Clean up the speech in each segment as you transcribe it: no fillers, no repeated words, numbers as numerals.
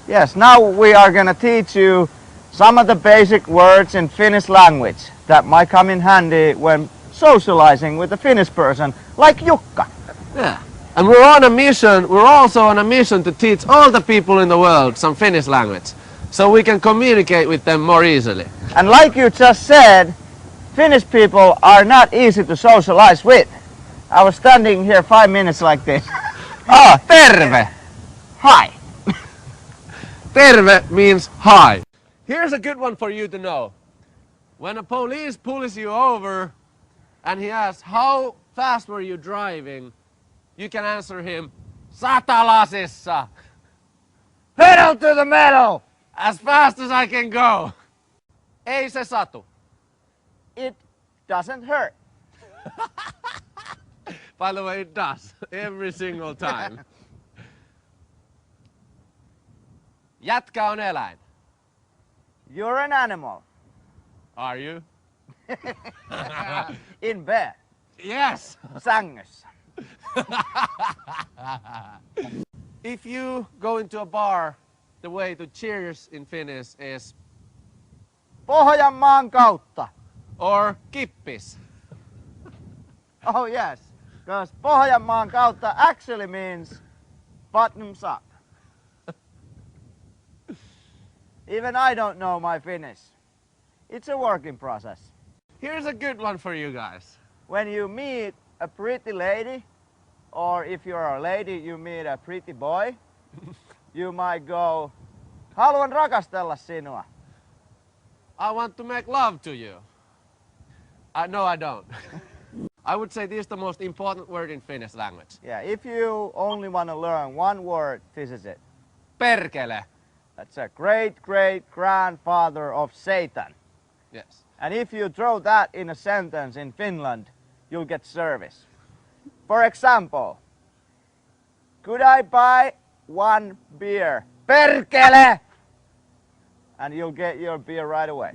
Yes, now we are going to teach you some of the basic words in Finnish language that might come in handy when socializing with a Finnish person like Jukka. Yeah. And we're on a mission, we're also on a mission to teach all the people in the world some Finnish language, so we can communicate with them more easily. And like you just said, Finnish people are not easy to socialize with. I was standing here 5 minutes like this. Oh, terve! Hi! Terve means hi. Here's a good one for you to know. When a police pulls you over and he asks, how fast were you driving? You can answer him, satalasissa. Pedal to the metal! As fast as I can go. Ei se satu. It doesn't hurt. By the way, it does. Every single time. Jätkä on eläin. You're an animal. Are you? In bed. Yes. Sängyssä. If you go into a bar, the way to cheers in Finnish is Pohjanmaan kautta. or kippis. Oh yes, because Pohjanmaan kautta actually means bottoms up. Even I don't know my Finnish. It's a working process. Here's a good one for you guys. When you meet a pretty lady, or if you're a lady, you meet a pretty boy, you might go, haluan rakastella sinua. I want to make love to you. No, I don't. I would say this is the most important word in Finnish language. Yeah, if you only want to learn one word, this is it. Perkele. That's a great-great-grandfather of Satan. Yes. And if you throw that in a sentence in Finland, you'll get service. For example, could I buy one beer? Perkele! And you'll get your beer right away.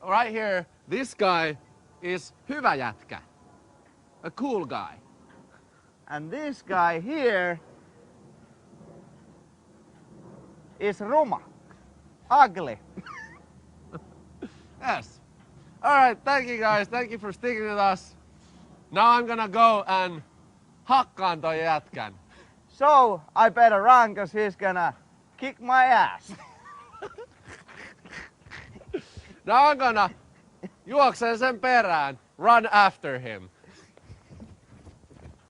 Right here, this guy is hyvä jätkä. A cool guy. And this guy here is ruma, ugly. Yes. All right, thank you guys. Thank you for sticking with us. Now I'm gonna go and hakkaan toi jätkän. So I better run because he's gonna kick my ass. Now I'm gonna juoksen sen perään. Run after him.